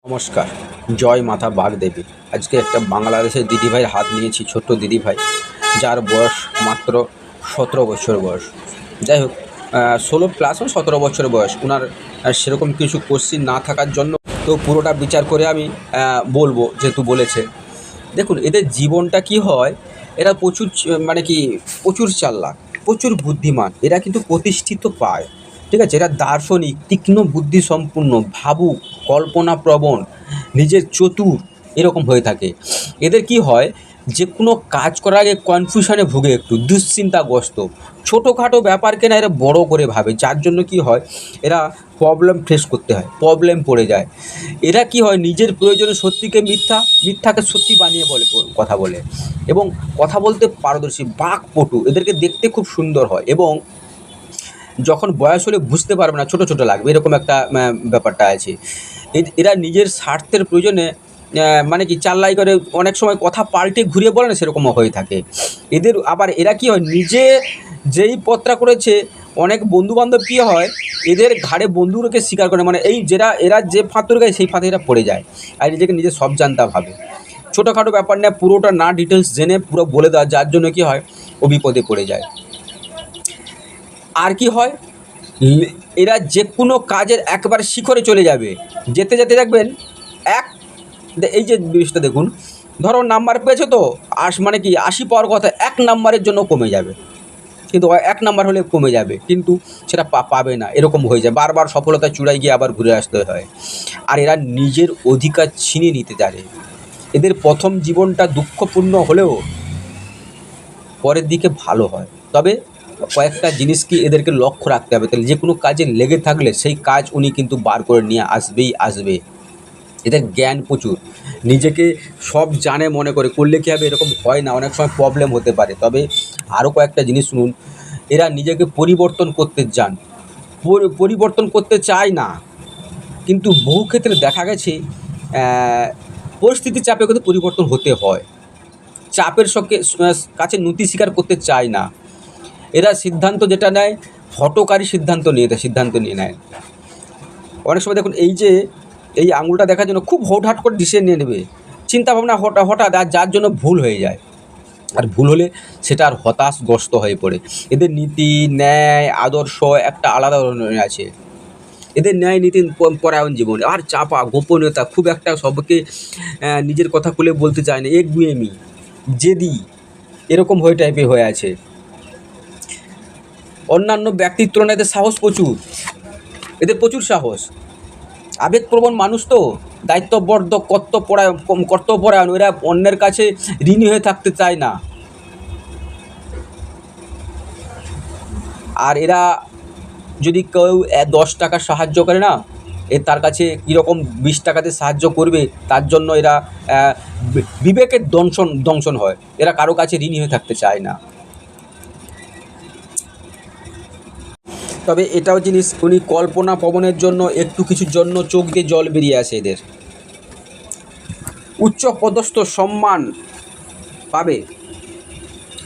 নমস্কার। জয় মাতা বাগদেবী। আজকে একটা বাংলাদেশের দিদিভাইয়ের হাত নিয়েছি, ছোট্ট দিদিভাই, যার বয়স মাত্র 17 বছর বয়স। যাই হোক, 16 প্লাস 17 বছর বয়স। ওনার সেরকম কিছু কোশ্চিন না থাকার জন্য তো পুরোটা বিচার করে আমি বলবো, যেহেতু বলেছে। দেখুন, এদের জীবনটা কি হয়, এরা প্রচুর মানে কি প্রচুর চালাক, প্রচুর বুদ্ধিমান। এরা কিন্তু প্রতিষ্ঠিত পায়, ঠিক আছে? এরা দার্শনিক, তীক্ষ্ণ বুদ্ধিসম্পন্ন, ভাবুক, কল্পনাপ্রবণ, নিজের চতুর, এরকম হয়ে থাকে। এদের কি হয়, যে কোনো কাজ করার আগে কনফিউশনে ভুগে, একটু দুশ্চিন্তাগ্রস্ত, ছোটোখাটো ব্যাপারকে না এরা বড় করে ভাবে, যার জন্য কি হয়, এরা প্রবলেম ফেস করতে হয়, প্রবলেম পড়ে যায়। এরা কি হয়, নিজের প্রয়োজনে সত্যিকে মিথ্যা, মিথ্যাকে সত্যি বানিয়ে বলে, কথা বলে, এবং কথা বলতে পারদর্শী, বাকপটু। এদেরকে দেখতে খুব সুন্দর হয়, এবং যখন বয়স হলে বুঝতে পারবে না, ছোট ছোট লাগবে, এরকম একটা ব্যাপারটা আছে। এরা নিজের স্বার্থের প্রয়োজনে মানে কি চাল্লাই করে, অনেক সময় কথা পাল্টে ঘুরিয়ে বলে না, সেরকমও হয়ে থাকে এদের। আবার এরা কি হয়, নিজে যেই পথটা করেছে, অনেক বন্ধুবান্ধব কী হয়, এদের ঘাড়ে বন্ধুরকে স্বীকার করে, মানে এই এরা যে ফাঁতর গায় সেই ফাঁদে এরা পড়ে যায়, আর নিজেকে নিজে সব জানতা ভাবে। ছোটোখাটো ব্যাপার নিয়ে পুরোটা না ডিটেলস জেনে পুরো বলে দেওয়া, যার জন্য কি হয়, ও বিপদে পড়ে যায়। আর কি হয়, এরা যে কোনো কাজের একবার শিখরে চলে যাবে, যেতে যেতে দেখবেন এক, এই যে জিনিসটা দেখুন, ধরো নাম্বার পেয়েছো তো, মানে কি 80 পাওয়ার কথা, 1 নাম্বারের জন্য কমে যাবে, কিন্তু 1 নাম্বার হলে কমে যাবে, কিন্তু সেটা পাবে না, এরকম হয়ে যায়। বারবার সফলতা চূড়ায় গিয়ে আবার ঘুরে আসতে হয়। আর এরা নিজের অধিকার ছিনিয়ে নিতে জানে। এদের প্রথম জীবনটা দুঃখপূর্ণ হলেও পরের দিকে ভালো হয়। তবে কয়েকটা জিনিস কি এদেরকে লক্ষ্য রাখতে হবে, তাহলে যে কোনো কাজে লেগে থাকলে সেই কাজ উনি কিন্তু বার করে নিয়ে আসবেই আসবে। এদের জ্ঞান প্রচুর, নিজেকে সব জানে মনে করে, করলে কী হবে, এরকম হয় না, অনেক সময় প্রবলেম হতে পারে। তবে আরও কয়েকটা জিনিস শুনুন, এরা নিজেকে পরিবর্তন করতে চান, পরিবর্তন করতে চায় না, কিন্তু বহু ক্ষেত্রে দেখা গেছে পরিস্থিতির চাপে কিন্তু পরিবর্তন হতে হয়। চাপের কাছে নতি স্বীকার করতে চায় না। এরা সিদ্ধান্ত যেটা নেয়, হঠকারী সিদ্ধান্ত নিয়ে নেয়। অনেক সময় দেখুন, এই আঙুলটা দেখার জন্য খুব হুটহাট করে ডিসিশন নিয়ে নেবে, চিন্তাভাবনা হঠাৎ, আর যার জন্য ভুল হয়ে যায়। আর ভুল হলে সেটা আর হতাশগ্রস্ত হয়ে পড়ে। এদের নীতি, ন্যায়, আদর্শ একটা আলাদা ধরনের আছে। এদের ন্যায় নীতি পরায়ণ জীবন। আর চাপা, গোপনীয়তা, খুব একটা সবকে নিজের কথা খুলে বলতে চায় না, একগুঁয়েমি, জেদি, এরকম টাইপের হয়ে আছে। অন্যান্য ব্যক্তির তুলনায় এদের সাহস প্রচুর, এদের প্রচুর সাহস। আবেগপ্রবণ মানুষ তো, দায়িত্ববদ্ধ, কর্তব্যপরায়ণ। এরা অন্যের কাছে ঋণী হয়ে থাকতে চায় না। আর এরা যদি কেউ 10 টাকা সাহায্য করে না, তার কাছে কীরকম 20 টাকাতে সাহায্য করবে, তার জন্য এরা বিবেকের দংশন হয়। এরা কারো কাছে ঋণী হয়ে থাকতে চায় না। তবে এটাও জিনিস, উনি কল্পনা প্রবণের জন্য একটু কিছুর জন্য চোখ দিয়ে জল বেরিয়ে আসে এদের। উচ্চ পদস্থ সম্মান পাবে,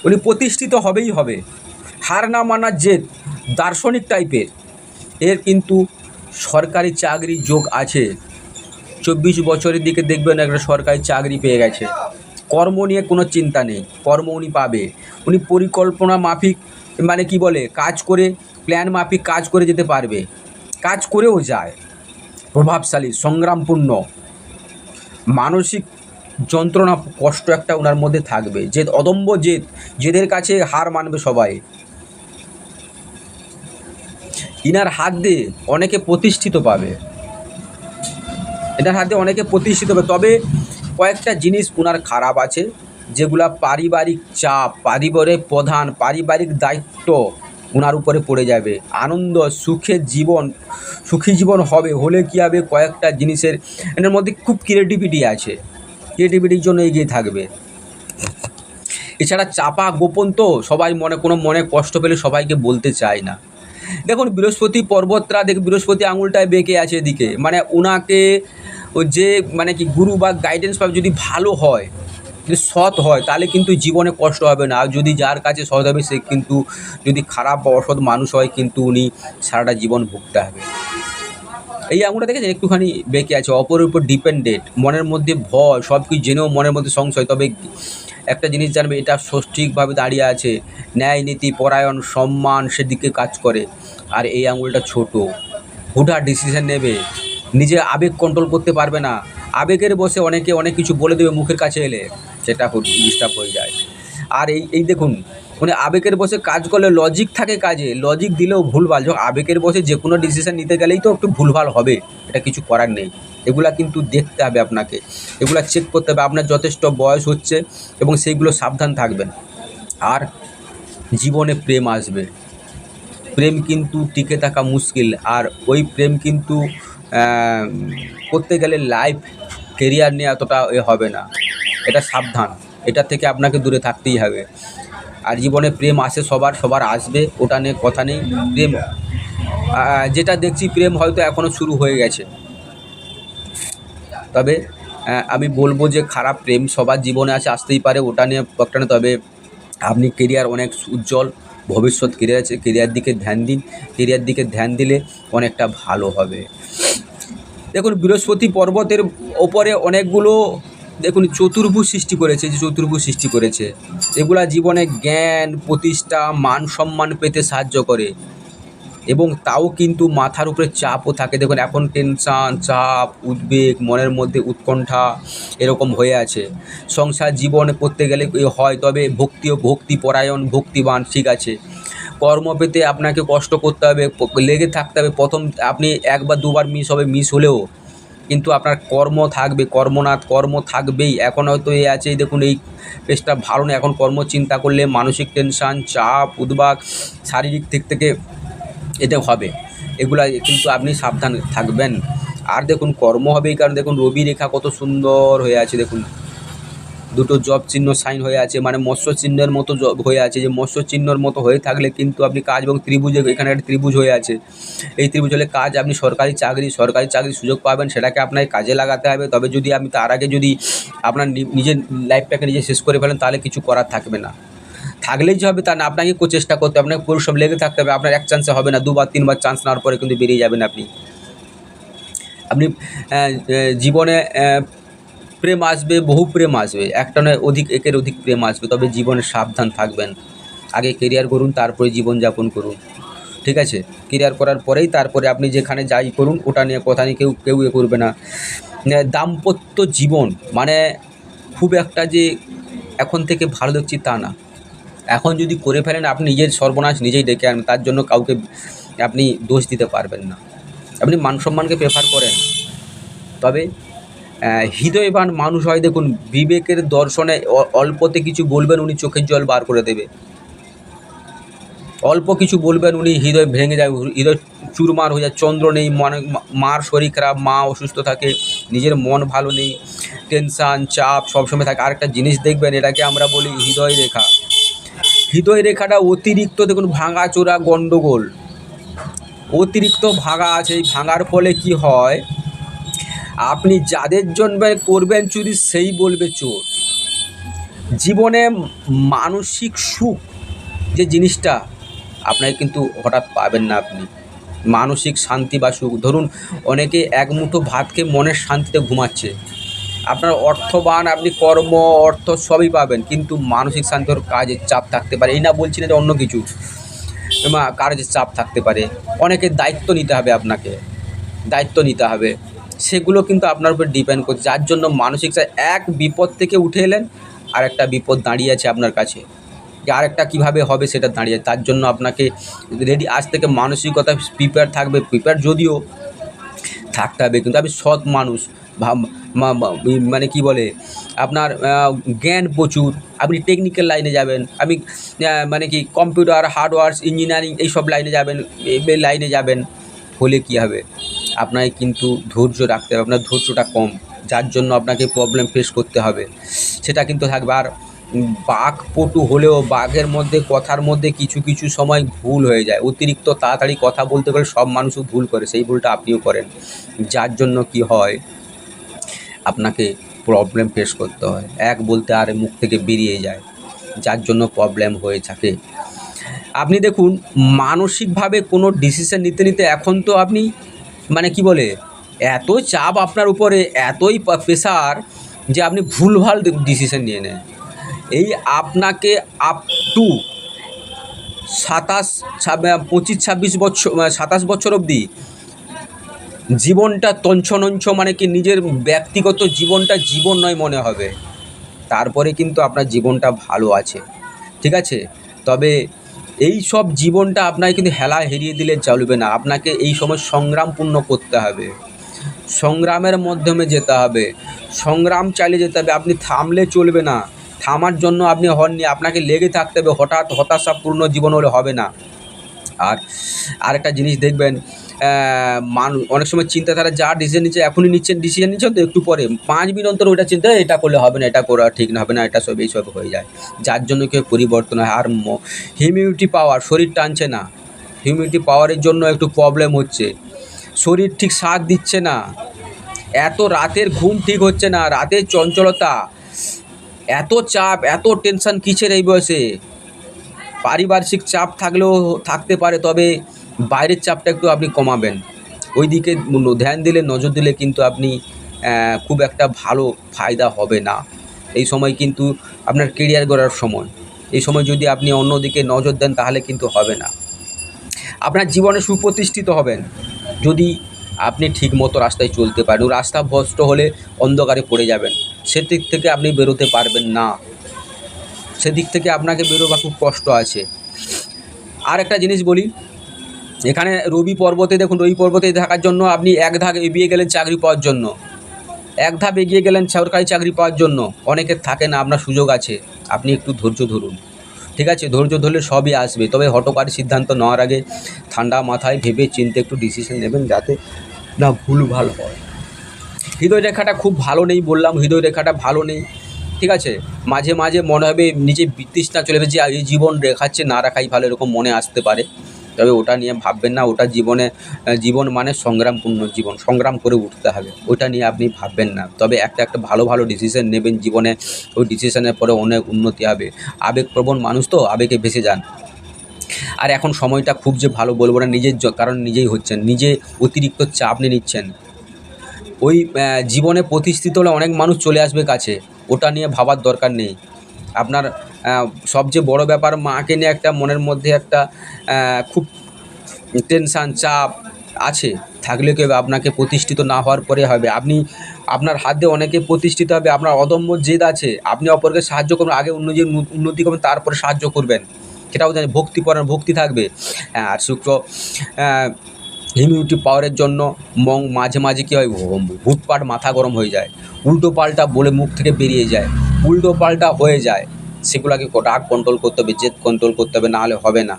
উনি প্রতিষ্ঠিত হবেই হবে। হার না মানার জেদ, দার্শনিক টাইপের। এর কিন্তু সরকারি চাকরির যোগ আছে। 24 বছরের দিকে দেখবেন একটা সরকারি চাকরি পেয়ে গেছে। কর্ম নিয়ে কোনো চিন্তা নেই, কর্ম উনি পাবে। উনি পরিকল্পনা মাফিক, মানে কি বলে, কাজ করে, প্ল্যান মাফিক কাজ করে যেতে পারবে, কাজ করেও যায়। প্রভাবশালী, সংগ্রামপূর্ণ, মানসিক যন্ত্রণা, কষ্ট একটা ওনার মধ্যে থাকবে। জেদ, অদম্য জেদ, জেদের কাছে হার মানবে সবাই। ইনার হাত দিয়ে অনেকে প্রতিষ্ঠিত পাবে, এনার হাতে অনেকে প্রতিষ্ঠিত হবে। তবে কয়েকটা জিনিস ওনার খারাপ আছে, যেগুলা পারিবারিক চাপ, পারিবারিক দায়িত্ব ওনার উপরে পড়ে যাবে। আনন্দ, সুখী জীবন হলে কী হবে, কয়েকটা জিনিসের এনার মধ্যে খুব ক্রিয়েটিভিটি আছে, ক্রিয়েটিভিটির জন্য এগিয়ে থাকবে। এছাড়া চাপা, গোপন তো, সবাই মনে কষ্ট পেলে সবাইকে বলতে চায় না। দেখুন, বৃহস্পতি পর্বতরা, বৃহস্পতি আঙুলটায় বেঁকে আছে এদিকে, মানে ওনাকে যে মানে কি গুরু বা গাইডেন্স পাবে, যদি ভালো হয়, যদি সৎ হয়, তাহলে কিন্তু জীবনে কষ্ট হবে না। আর যদি যার কাছে সৎ হবে, সে কিন্তু যদি খারাপ বা অসৎ মানুষ হয়, কিন্তু উনি সারাটা জীবন ভুগতে হবে। এই আঙুলটা দেখেছেন একটুখানি বেঁকে আছে, অপরের উপর ডিপেন্ডেন্ট, মনের মধ্যে ভয়, সব কিছু জেনেও মনের মধ্যে সংশয়। তবে একটা জিনিস জানবে, এটা সঠিকভাবে দাঁড়িয়ে আছে, ন্যায় নীতি পরায়ণ সম্মান সেদিকে কাজ করে। আর এই আঙুলটা ছোট, হুটহাট ডিসিশন নেবে, নিজে আবেগ কন্ট্রোল করতে পারবে না। আবেগের বসে অনেকে অনেক কিছু বলে দেবে মুখের কাছে এলে, সেটা ডিস্টার্ব হয়ে যায়। আর এই এই দেখুন, মানে আবেগের বসে কাজ করলে লজিক থাকে কাজে, লজিক দিলেও ভুলভাল। যখন আবেগের বসে যে কোনো ডিসিশন নিতে গেলেই তো একটু ভুলভাল হবে, এটা কিছু করার নেই। এগুলা কিন্তু দেখতে হবে আপনাকে, এগুলা চেক করতে হবে। আপনার যথেষ্ট বয়স হচ্ছে এবং সেইগুলো সাবধান থাকবেন। আর জীবনে প্রেম আসবে, প্রেম কিন্তু টিকে থাকা মুশকিল। আর ওই প্রেম কিন্তু করতে গেলে লাইফ কেরিয়ার নিয়ে এতটা হবে না, এটা সাবধান, এটা থেকে আপনাকে দূরে থাকতেই হবে। আর জীবনে প্রেম আসে সবার, সবার আসবে, ওটা নিয়ে কথা নেই। প্রেম যেটা দেখছি, প্রেম হয়তো এখনও শুরু হয়ে গেছে। তবে আমি বলবো যে খারাপ প্রেম সবার জীবনে আছে, আসতেই পারে, ওটা নিয়ে একটা না। তবে আপনি কেরিয়ার অনেক উজ্জ্বল, ভবিষ্যৎ কেরিয়ার আছে, কেরিয়ার দিকে ধ্যান দিন। কেরিয়ার দিকে ধ্যান দিলে অনেকটা ভালো হবে। দেখুন, বৃহস্পতি পর্বতের ওপরে অনেকগুলো দেখুন চতুর্ভুজ সৃষ্টি করেছে, যে চতুর্ভুজ সৃষ্টি করেছে, এগুলা জীবনে জ্ঞান প্রতিষ্ঠা মান সম্মান পেতে সাহায্য করে। এবং তাও কিন্তু মাথার উপরে চাপও থাকে। দেখুন এখন টেনশান, চাপ, উদ্বেগ, মনের মধ্যে উৎকণ্ঠা এরকম হয়ে আছে। সংসার জীবনে করতে গেলে হয়, তবে ভক্তিপরায়ণ ভক্তিবান, ঠিক আছে। কর্ম পেতে আপনাকে কষ্ট করতে হবে, লেগে থাকতে হবে। প্রথম আপনি একবার দুবার মিস হবে, মিস হলেও কিন্তু আপনার কর্ম থাকবে, কর্ম থাকবেই। এখন হয়তো এই আছে, দেখুন এই পেজটা ভালো না, এখন কর্ম চিন্তা করলে মানসিক টেনশান, চাপ, উদ্বেগ, শারীরিক দিক থেকে এটা হবে। এগুলা কিন্তু আপনি সাবধান থাকবেন। আর দেখুন কর্ম হবে, এই কারণ দেখুন রবি রেখা কত সুন্দর হয়ে আছে, দেখুন দুটো জব চিহ্ন সাইন হয়ে আছে, মানে মৎস্য চিহ্নের মতো জব হয়ে আছে। যে মৎস্য চিহ্নর মতো হয়ে থাকলে কিন্তু আপনি কাজ, এবং ত্রিভুজে এখানে একটা ত্রিভুজ হয়ে আছে, এই ত্রিভুজ হলে কাজ, আপনি সরকারি চাকরির সুযোগ পাবেন, সেটাকে আপনাকে কাজে লাগাতে হবে। তবে যদি আপনি তার আগে যদি আপনার নিজের লাইফটাকে নিজে শেষ করে ফেলেন, তাহলে কিছু করার থাকবে না। থাকলেই যে হবে তা না, আপনাকে চেষ্টা করতে হবে, আপনাকে পরিশ্রম লেগে থাকতে হবে। আপনার এক চান্সে হবে না, দুবার তিনবার চান্স নেওয়ার পরে কিন্তু বেরিয়ে যাবেন আপনি। জীবনে প্রেম আসবে, বহু প্রেম আসবে, একটা নয় অধিক, একের অধিক প্রেম আসবে। তবে জীবনে সাবধান থাকবেন। আগে কেরিয়ার করুন, তারপরে জীবনযাপন করুন, ঠিক আছে। কেরিয়ার করার পরেই তারপরে আপনি যেখানে যাই করুন, ওটা নিয়ে কথা নিয়ে কেউ করবে না। দাম্পত্য জীবন মানে খুব একটা যে এখন থেকে ভালো দেখছি তা না। এখন যদি করে ফেলেন, আপনি নিজের সর্বনাশ নিজেই ডেকে আনবেন, তার জন্য কাউকে আপনি দোষ দিতে পারবেন না। আপনি মান সম্মানকে প্রেফার করেন, তবে হৃদয়বান মানুষ হয়। দেখুন বিবেকের দর্শনে অল্পতে কিছু বলবেন, উনি চোখের জল বার করে দেবে। অল্প কিছু বলবেন, উনি হৃদয় ভেঙে যায়, হৃদয় চুরমার হয়ে যায়। চন্দ্র নেই, মার শরীর খারাপ, মা অসুস্থ থাকে, নিজের মন ভালো নেই, টেনশান, চাপ সবসময় থাকে। আরেকটা জিনিস দেখবেন, এটাকে আমরা বলি হৃদয় রেখা। হৃদয় রেখাটা অতিরিক্ত দেখুন ভাঙাচোরা, গণ্ডগোল, অতিরিক্ত ভাঙা আছে। এই ভাঙার ফলে কি হয়, আপনি যাদের জন্য করবেন চুরি, সেই বলবে চোর। জীবনে মানসিক সুখ যে জিনিসটা আপনাকে কিন্তু হঠাৎ পাবেন না আপনি, মানসিক শান্তি বা সুখ। ধরুন অনেকে এক মুঠো ভাত খেয়ে মনের শান্তিতে ঘুমাচ্ছে, আপনার অর্থবান, আপনি কর্ম অর্থ সবই পাবেন, কিন্তু মানসিক শান্তি ওর কাজের চাপ থাকতে পারে। এই না বলছি না যে অন্য কিছু, কাজের চাপ থাকতে পারে। অনেকের দায়িত্ব নিতে হবে, আপনাকে দায়িত্ব নিতে হবে, সেগুলো কিন্তু আপনার উপর ডিপেন্ড করছে। যার জন্য মানসিক এক বিপদ থেকে উঠে এলেন, আরেকটা বিপদ দাঁড়িয়ে আছে আপনার কাছে, যে আরেকটা কীভাবে হবে সেটা দাঁড়িয়ে। তার জন্য আপনাকে রেডি আজ থেকে মানসিকতা প্রিপেয়ার থাকবে, প্রিপেয়ার যদিও থাকতে হবে, কিন্তু আমি সৎ মানুষ, মানে কি বলে আপনার জ্ঞান প্রচুর, আপনি টেকনিক্যাল লাইনে যাবেন, আমি মানে কি কম্পিউটার, হার্ডওয়্যার, ইঞ্জিনিয়ারিং এইসব লাইনে যাবেন, হলে কী হবে, আপনাকে কিন্তু ধৈর্য রাখতে হবে। আপনার ধৈর্যটা কম, যার জন্য আপনাকে প্রবলেম ফেস করতে হবে, সেটা কিন্তু থাকবে। আর বাকপটু হলেও বাঘের মধ্যে কথার মধ্যে কিছু সময় ভুল হয়ে যায়, অতিরিক্ত তাড়াতাড়ি কথা বলতে গেলে সব মানুষও ভুল করে, সেই ভুলটা আপনিও করেন, যার জন্য কি হয়, আপনাকে প্রবলেম ফেস করতে হয়। এক বলতে আর মুখ থেকে বেরিয়ে যায়, যার জন্য প্রবলেম হয়ে থাকে। আপনি দেখুন মানসিকভাবে কোনো ডিসিশন নিতে এখন তো আপনি মানে কি বলে, এত চাপ আপনার উপরে, এতই প্রেশার যে আপনি ভুলভাল ডিসিশন নিয়ে নেন। এই আপনাকে আপ টু 25-26 বছর, 27 বছর অবধি জীবনটা তঞ্চনঞ্চ, মানে কি নিজের ব্যক্তিগত জীবনটা জীবন নয় মনে হবে। তারপরে কিন্তু আপনার জীবনটা ভালো আছে, ঠিক আছে? তবে এই সব জীবনটা আপনাকে কিন্তু হেলা হেরিয়ে দিলে চলবে না। আপনাকে এই সময় সংগ্রামপূর্ণ করতে হবে, সংগ্রামের মাধ্যমে যেতে হবে, সংগ্রাম চালিয়ে যেতে হবে। আপনি থামলে চলবে না, থামার জন্য আপনি হননি, আপনাকে লেগে থাকতে হবে। হঠাৎ হতাশাপূর্ণ জীবন হলে হবে না। আর আরেকটা জিনিস দেখবেন, অনেক সময় চিন্তাধারা যা ডিসিশন নিচ্ছে, এখনই ডিসিশন নিচ্ছেন তো একটু পরে 5 মিনিট অন্তর ওইটা চিন্তা, এটা করলে হবে না, এটা করা ঠিক না, হবে না, এটা সব এইসব হয়ে যায়। যার জন্য কেউ পরিবর্তন হয়। আর হিউম্যানিটি পাওয়ার, শরীর টানছে না, হিউম্যানিটি পাওয়ারের জন্য একটু প্রবলেম হচ্ছে, শরীর ঠিক সাথ দিচ্ছে না, এত রাতের ঘুম ঠিক হচ্ছে না, রাতের চঞ্চলতা, এত চাপ, এত টেনশন কিসের এই বয়সে? পারিপার্শ্বিক চাপ থাকলেও থাকতে পারে, তবে বাইরের চাপটা একটু আপনি কমাবেন। ওই দিকে ধ্যান দিলে, নজর দিলে কিন্তু আপনি খুব একটা ভালো ফায়দা হবে না। এই সময় কিন্তু আপনার কেরিয়ার গড়ার সময়। এই সময় যদি আপনি অন্যদিকে নজর দেন তাহলে কিন্তু হবে না। আপনার জীবনে সুপ্রতিষ্ঠিত হবেন যদি আপনি ঠিকমতো রাস্তায় চলতে পারেন। রাস্তা ভ্রষ্ট হলে অন্ধকারে পড়ে যাবেন, সেদিক থেকে আপনি বেরোতে পারবেন না, সেদিক থেকে আপনাকে বেরোবা খুব কষ্ট আছে। আর একটা জিনিস বলি, এখানে রবি পর্বতে দেখুন, রবি পর্বতে থাকার জন্য আপনি এক ধাপ এগিয়ে গেলেন চাকরি পাওয়ার জন্য, এক ধাপ এগিয়ে গেলেন সরকারি চাকরি পাওয়ার জন্য। অনেকের থাকে না, আপনার সুযোগ আছে, আপনি একটু ধৈর্য ধরুন, ঠিক আছে? ধৈর্য ধরলে সবই আসবে। তবে হঠকারী সিদ্ধান্ত নেওয়ার আগে ঠান্ডা মাথায় ভেবে চিন্তে একটু ডিসিশন নেবেন, যাতে না ভুলভাল হয়। হৃদয় রেখাটা খুব ভালো নেই, বললাম হৃদয় রেখাটা ভালো নেই, ঠিক আছে? মাঝে মাঝে মনে হবে নিজে বিতৃষ্ণা চলে যাবে যে এই জীবন রেখাচ্ছে, না রাখাই ভালো, এরকম মনে আসতে পারে। তবে ওটা নিয়ে ভাববেন না, ওটা জীবন মানে সংগ্রামপূর্ণ জীবন, সংগ্রাম করে উঠতে হবে, ওটা নিয়ে আপনি ভাববেন না। তবে একটা ভালো ভালো ডিসিশন নেবেন জীবনে, ওই ডিসিশনের পরে অনেক উন্নতি হবে। আবেগপ্রবণ মানুষ তো, আবেগে ভেসে যান। আর এখন সময়টা খুব যে ভালো বলবো না, কারণ নিজেই হচ্ছেন, নিজে অতিরিক্ত চাপ নিয়ে নিচ্ছেন। ওই জীবনে প্রতিষ্ঠিত হলে অনেক মানুষ চলে আসবে কাছে, ওটা নিয়ে ভাবার দরকার নেই। আপনার সবচেয়ে বড় ব্যাপার, মাকে নিয়ে একটা মনের মধ্যে একটা খুব টেনশান, চাপ আছে, থাকলে কেউ আপনাকে প্রতিষ্ঠিত না হওয়ার পরে হবে। আপনার হাত দিয়ে অনেকে প্রতিষ্ঠিত হবে, আপনার অদম্য জেদ আছে, আপনি অপরকে সাহায্য করবেন, আগে উন্নতি করবেন, তারপরে সাহায্য করবেন, সেটাও জানি। ভক্তি থাকবে। আর শুক্র ইমিউনিটি পাওয়ারের জন্য মাঝে মাঝে কী হয়, হুটপাট মাথা গরম হয়ে যায়, উল্টো পাল্টা বলে মুখ থেকে বেরিয়ে যায়, উল্টো পাল্টা হয়ে যায়, সেগুলোকে রাগ কন্ট্রোল করতে হবে, জেদ কন্ট্রোল করতে হবে, না হলে হবে না।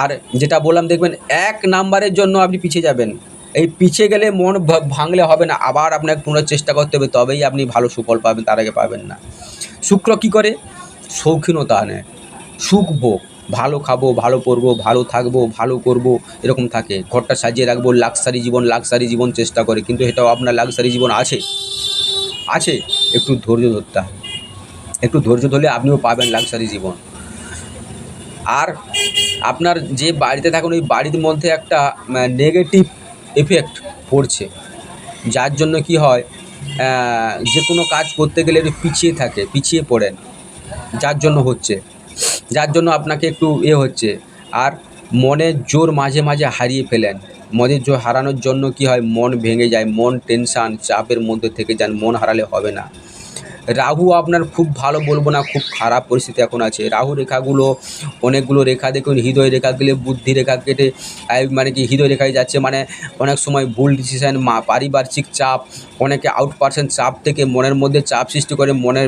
আর যেটা বললাম, দেখবেন 1 নাম্বারের জন্য আপনি পিছিয়ে যাবেন, এই পিছিয়ে গেলে মন ভাঙলে হবে না, আবার আপনাকে পুনরায় চেষ্টা করতে হবে, তবেই আপনি ভালো সুফল পাবেন, তার আগে পাবেন না। শুক্র কী করে? শৌখিনতা আনে, সুখ ভোগ, ভালো খাবো, ভালো পরবো, ভালো থাকবো, ভালো করবো, এরকম থাকে। ঘরটা সাজিয়ে রাখবো, লাক্সারি জীবন চেষ্টা করে, কিন্তু এটাও আপনার লাক্সারি জীবন আছে, একটু ধৈর্য ধরতে হবে, একটু ধৈর্য ধরলে আপনিও পাবেন লাক্সারি জীবন। আর আপনার যে বাড়িতে থাকুন, ওই বাড়ির মধ্যে একটা নেগেটিভ এফেক্ট পড়ছে, যার জন্য কি হয়, যে কোনো কাজ করতে গেলে একটু পিছিয়ে পড়েন, যার জন্য আপনাকে একটু হচ্ছে। আর মনের জোর মাঝে মাঝে হারিয়ে ফেলেন, মনের জোর হারানোর জন্য কি হয়, মন ভেঙে যায়, মন টেনশান চাপের মধ্যে থেকে যান, মন হারালে হবে না। রাহু আপনার খুব ভালো বলবো না, খুব খারাপ পরিস্থিতি এখন আছে। রাহু রেখাগুলো, অনেকগুলো রেখা দেখুন, হৃদয় রেখা গেলে বুদ্ধি রেখা কেটে মানে কি হৃদয় রেখায় যাচ্ছে, মানে অনেক সময় ভুল ডিসিশান, পারিপার্শ্বিক চাপ, অনেকে আউটপার্সেন্ট চাপ থেকে মনের মধ্যে চাপ সৃষ্টি করে, মনের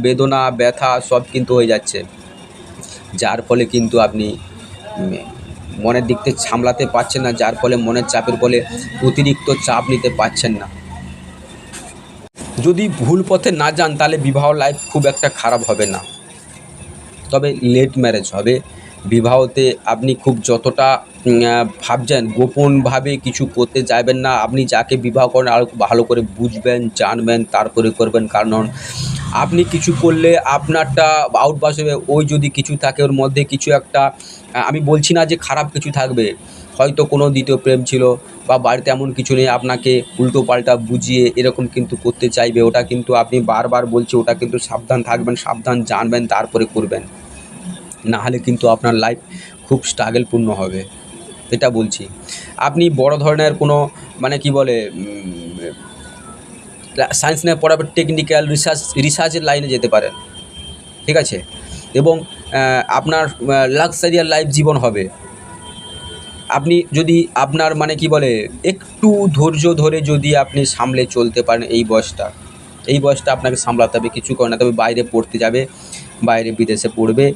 বেদনা ব্যথা সব কিন্তু হয়ে যাচ্ছে, যার ফলে কিন্তু আপনি মনের দিক থেকে সামলাতে পারছেন না, যার ফলে মনের চাপের ফলে অতিরিক্ত চাপ নিতে পারছেন না। যদি ভুল পথে না যান তাহলে বিবাহ লাইফ খুব একটা খারাপ হবে না, তবে লেট ম্যারেজ হবে। বিবাহতে আপনি খুব যতটা ভাবছেন, গোপনভাবে কিছু করতে যাবেন না। আপনি যাকে বিবাহ করেন আরও ভালো করে বুঝবেন, জানবেন, তারপরে করবেন। কারণ আপনি কিছু করলে আপনারটা আউটবাস হবে, ওই যদি কিছু থাকে ওর মধ্যে কিছু একটা, আমি বলছি না যে খারাপ কিছু থাকবে, হয়তো কোনো দ্বিতীয় প্রেম ছিল বা বাড়িতে এমন কিছু নেই, আপনাকে উল্টো পাল্টা বুঝিয়ে এরকম কিন্তু করতে চাইবে। ওটা কিন্তু আপনি বারবার বলছি, ওটা কিন্তু সাবধান থাকবেন, সাবধান জানবেন, তারপরে করবেন। না হলে কিন্তু আপনার লাইফ খুব স্ট্রাগলপূর্ণ হবে, এটা বলছি। আপনি বড় ধরনের কোনো মানে কি বলে সায়েন্স নিয়ে পড়াবেন, টেকনিক্যাল রিসার্চের লাইনে যেতে পারেন, ঠিক আছে? এবং আপনার লাক্সারিয়াস লাইফ জীবন হবে। আপনি যদি আপনার মানে কি বলে একটু ধৈর্য ধরে যদি আপনি সামলে চলতে পারেন এই বয়সটা আপনাকে সামলাতে হবে, কিছু করে না। তবে বাইরে পড়তে যাবে, বাইরে বিদেশে পড়বে,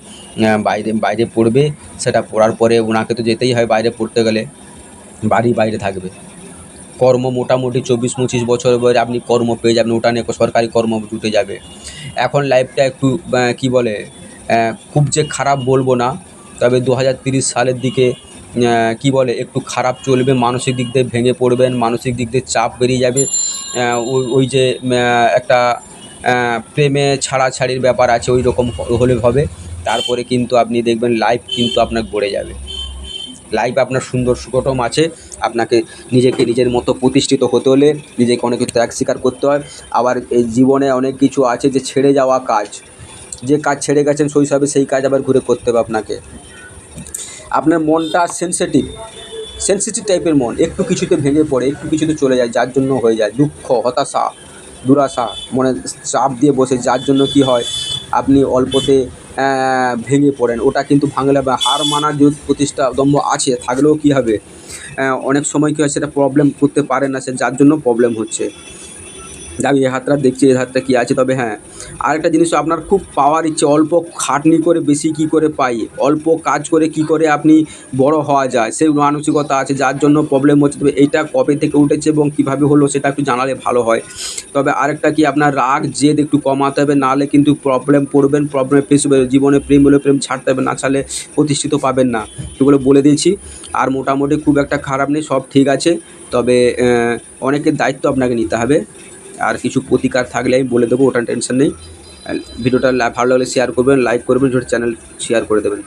বাইরে পড়বে, সেটা পড়ার পরে ওনাকে তো যেতেই হয় বাইরে পড়তে গেলে, বাইরে থাকবে। কর্ম মোটামুটি 24-25 বছর বয়সে আপনি কর্ম পেয়ে যাবেন, ওটা নিয়ে সরকারি কর্ম জুটে যাবে। এখন লাইফটা একটু কি বলে খুব যে খারাপ বলবো না, তবে 2030 সালের দিকে কি বলে একটু খারাপ চলবে, মানসিক দিক দিয়ে ভেঙে পড়বেন, মানসিক দিক দিয়ে চাপ বেরিয়ে যাবে। ওই যে একটা প্রেমে ছাড়াছাড়ির ব্যাপার আছে, ওই রকম হলে হবে। তারপরে কিন্তু আপনি দেখবেন লাইফ কিন্তু আপনার গড়ে যাবে। লাইফ আপনার সুন্দর সুকটম আছে। আপনাকে নিজেকে নিজের মতো প্রতিষ্ঠিত হতে হলে নিজেকে অনেক কিছু ত্যাগ স্বীকার করতে হয়। আবার এই জীবনে অনেক কিছু আছে যে ছেড়ে যাওয়া কাজ, যে কাজ ছেড়ে গেছেন শৈশবে, সেই কাজ আবার ঘুরে করতে হবে আপনাকে। আপনার মনটা সেনসিটিভ টাইপের মন, একটু কিছুতে ভেঙে পড়ে, একটু কিছুতে চলে যায়, যার জন্য হয়ে যায় দুঃখ, হতাশা, দুরাশা, মনে চাপ দিয়ে বসে, যার জন্য কি হয় আপনি অল্পতে ভেঙে পড়েন। ওটা কিন্তু ভাঙলে বা হার মানার যে প্রতিষ্ঠা দম্ভ আছে থাকলেও কী হবে, অনেক সময় কী হয় সেটা প্রবলেম করতে পারে না, সে যার জন্য প্রবলেম হচ্ছে। আমি এই হাতটা দেখছি, এই হাতটা কী আছে। তবে হ্যাঁ, আরেকটা জিনিস, আপনার খুব পাওয়ার ইচ্ছে, অল্প খাটনি করে বেশি কী করে পাই, অল্প কাজ করে কী করে আপনি বড় হওয়া যায়, সেই মানসিকতা আছে, যার জন্য প্রবলেম হচ্ছে। তবে এইটা কবে থেকে উঠেছে এবং কীভাবে হলো সেটা একটু জানালে ভালো হয়। তবে আরেকটা কি, আপনার রাগ জেদ একটু কমাতে হবে, নাহলে কিন্তু প্রবলেম পড়বেন, প্রবলেমে ফেস হবে। জীবনে প্রেম হলে প্রেম ছাড়তে হবে, না ছাড়লে প্রতিষ্ঠিত পাবেন না, এগুলো বলে দিয়েছি। আর মোটামুটি খুব একটা খারাপ নেই, সব ঠিক আছে। তবে অনেকের দায়িত্ব আপনাকে নিতে হবে। আর কিছু প্রতিকার থাকলে আমি বলে দেবো, ওটা টেনশন নেই। ভিডিওটা ভালো লাগলে শেয়ার করবেন, লাইক করবেন, চ্যানেল শেয়ার করে দেবেন।